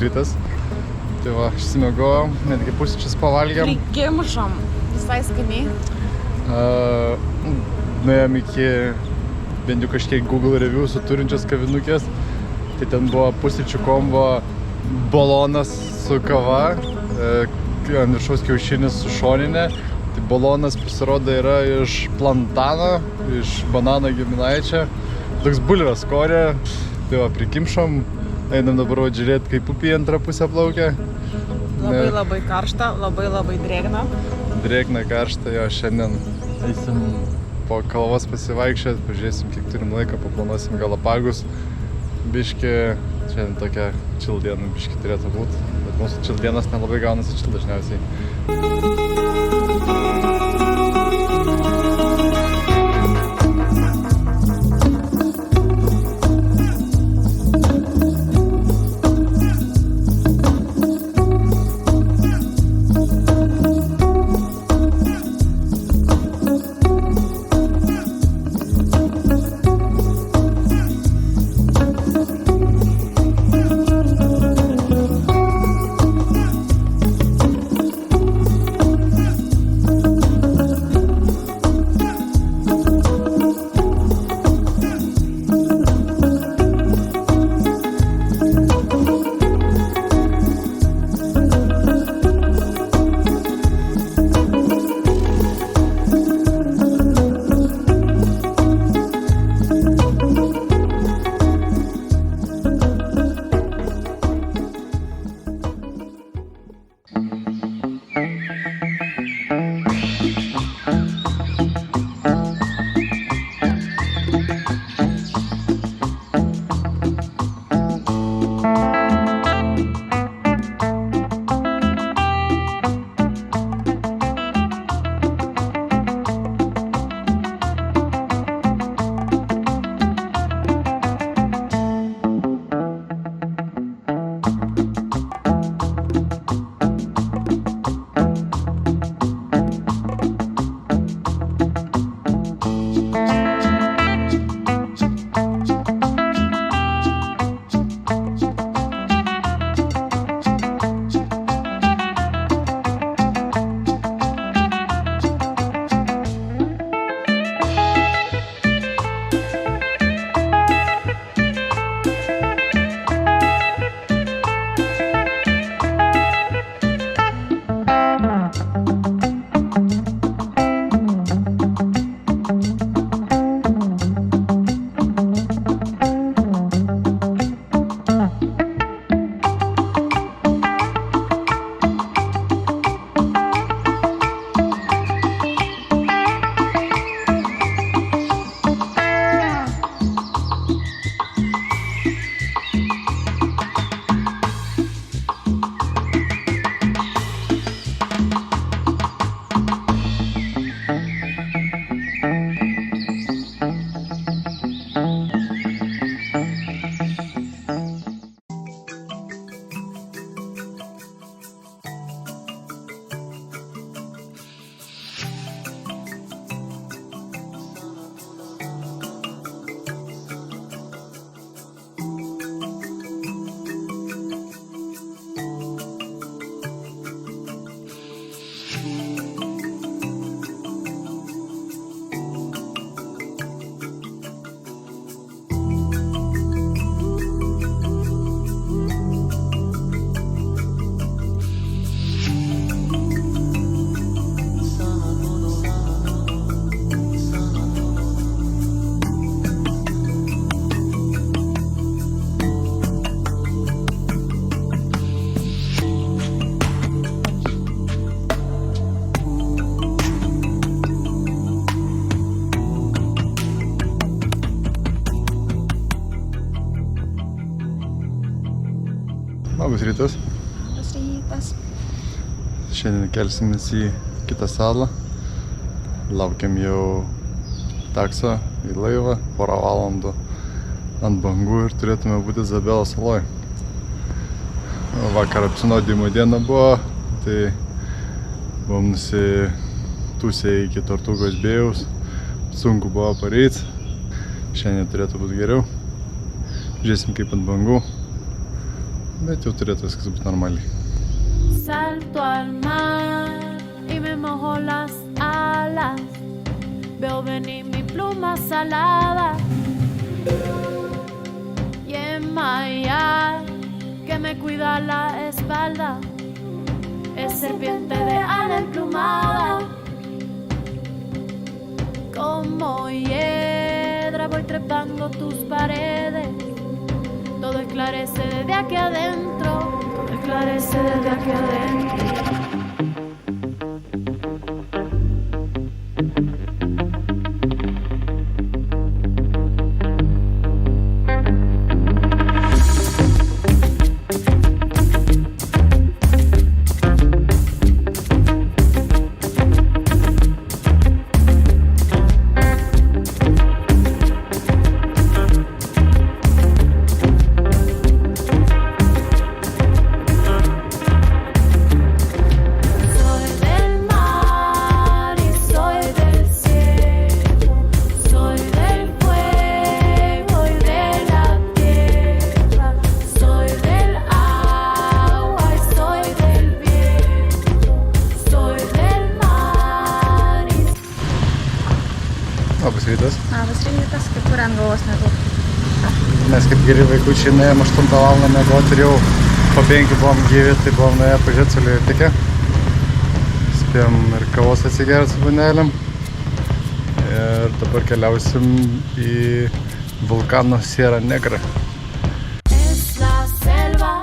rytas. Tai va, išsimiegojom, netgi pusryčius pavalgėm. Prikimšom, visai skaniai. Nuėjom iki bent jau kažkiek Google reviewsų turinčios kavinukės. Tai ten buvo pusryčių kombo bolonas su kava, ant viršaus kiaušinis su šoninė. Tai bolonas pasirodo yra iš plantano, iš banano giminaičio. Toks bulvės skorė. Tai va, prikimšom. Einam dabar žiūrėti, kaip upė antrą pusę plaukia. Labai karšta, labai drėgna. Drėgna, karšta, jo, šiandien eisim po kalvas pasivaikščioti, pažiūrėsim, kiek turim laiką, paplanuosim Galapagus. Biški, šiandien tokia chill diena biški turėtų būti, bet mūsų chill dienas nelabai gaunasi chill dažniausiai. Labas rytas. Labas rytas. Šiandien kelsimės į kitą salą. Laukiam jau takso į laivą, porą valandų ant bangų ir turėtume būti Izabela saloj. Vakar apsinuodijimo diena buvo, tai buvom nusitūsę iki Tortugos Bėjaus. Sunku buvo pareit. Šiandien turėtų būti geriau. Žiūrėsim kaip ant bangų. Bet jau turėtų viskas būti normaliai. Salto al mar y me mojo las alas. Veo venir mi pluma salada y enmayar que me cuida la espalda. Es serpiente de ala emplumada. Como hiedra voy trepando tus paredes. Todo esclarece desde aquí adentro. Todo esclarece desde aquí adentro. Labas rytas. Labas rytas, kaip kur ant galvos nedaug. Mes kaip geri vaikučiai nuėjom 8 val. Miegoti ir jau po 5 buvom gyvi, tai buvom nuėję pažiūrėti Saulėtekį. Spėjom ir kavos atsigerti su panelėm. Ir dabar keliausim į vulkano Sierra Negra. Es la selva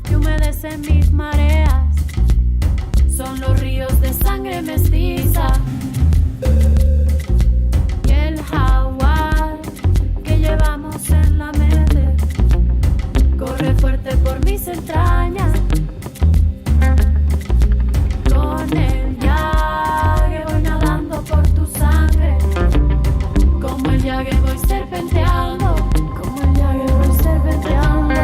que humedece mis mareas. Son los ríos de sangre mestiza. Y el jaguar que llevamos en la mente corre fuerte por mis entrañas. Con el llague voy nadando por tu sangre. Como el llague voy serpenteando. Como el llague voy serpenteando.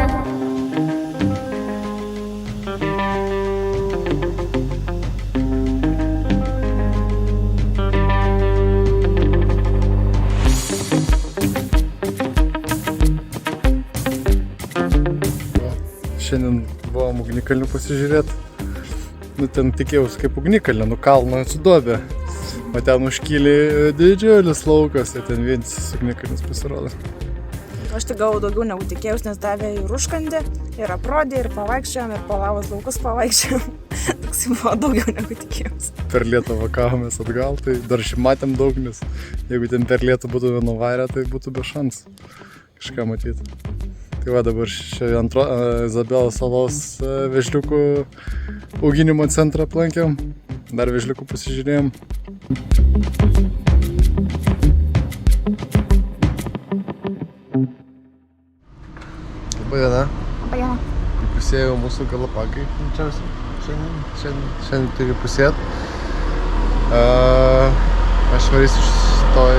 Šiandien buvom ugnikalnių pasižiūrėti. Nu, ten tikėjausi kaip ugnikalnė, nu kalno atsidobė. O ten užkylė didžiulis laukas, ir ten vienas ugnikalnis pasirodo. Aš tik gavau daugiau negu tikėjus, nes davė ir užkandį, ir aprodė, ir pavaikščiojom, ir po lavos laukus pavaikščiojom. Toks buvo daugiau negu tikėjus. Per Lietuvą kavomės atgal, tai dar šiaip matėm daug, nes jeigu ten per Lietuvą būtume nuvarę, tai būtų be šansų kažką matyti. Tai va, dabar čia Izabelės salos vėžliukų auginimo centrą aplankėm, dar vėžliukų pasižiūrėjom. Labai diena. Labai diena. Įpusėjo mūsų galapagai. Šiandien turi pusėt. Aš varysiu šitoj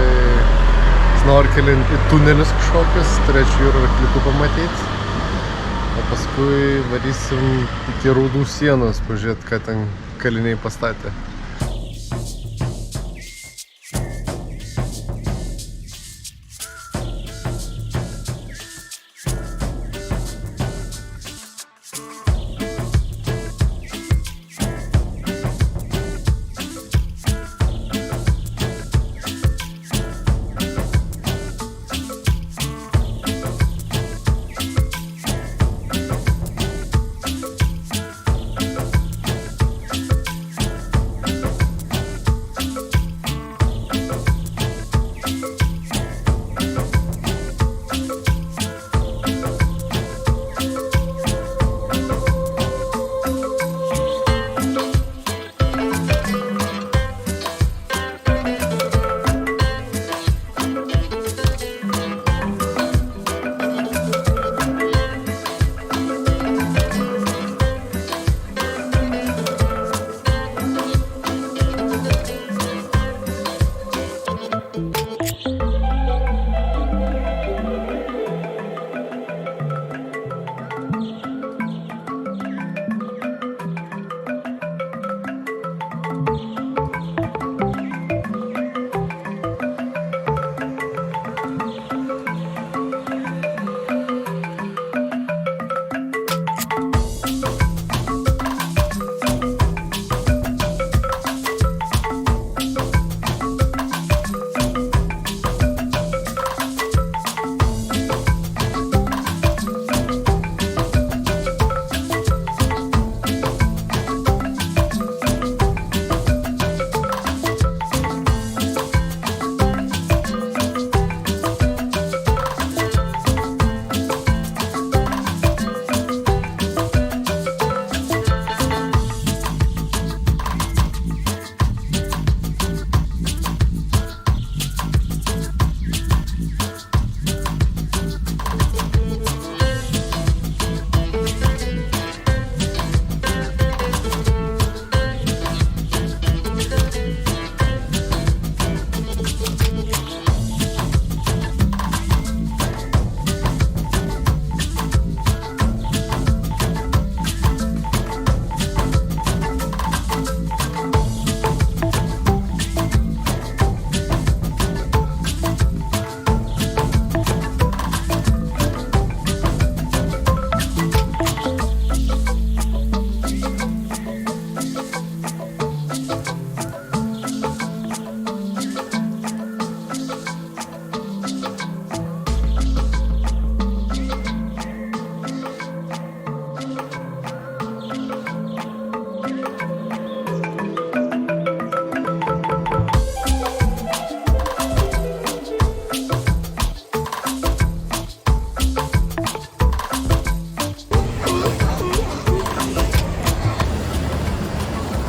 snorkelint į tunelius kažkokius, turėčiau jūrų arkliukų pamatyti. O paskui varysim iki Rūdų sienos, pažiūrėti, ką ten kaliniai pastatė.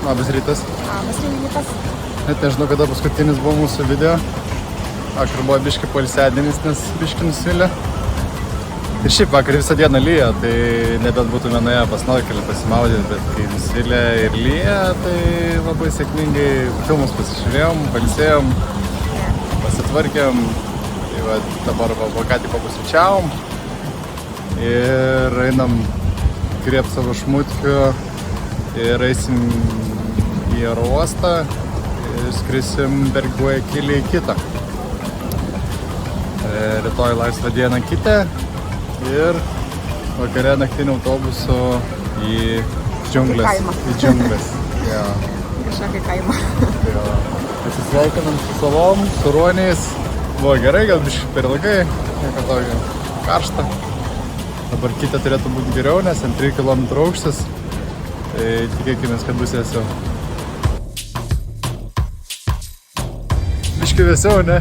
Labas rytas. Labas rytas. Net nežinau, kada paskutinis buvo mūsų video. Vakar buvo biški poilsiadienis, nes biški nusvilė. Ir šiaip vakar visą dieną lyja, tai nebent būtume nuėję pas snorkelį pasimaudyti, bet kai nusvilė ir lyja, tai labai sėkmingai filmus pasižiūrėjom, pailsėjom, pasitvarkėm. Tai va, dabar va ką tik papusryčiavom ir einam grieb savo šmutkių ir eisim į oro uostą ir skrisim per Guayaquilį į kitą. Rytoj laisvą dieną kitą ir vakare naktiniu autobusu į džiunglės. kaimą. Į džiunglės. Jo. Kažkokį kaimą. Jo. Pasisveikinam su savom, su ruoniais. Buvo gerai, gal biškai per ilgai, nieko tokio karšta. Dabar kitą turėtų būti geriau, nes ant 3 km aukštis. Tai tikėkime, kad bus vėsiau. Biškai vėsiau, ne?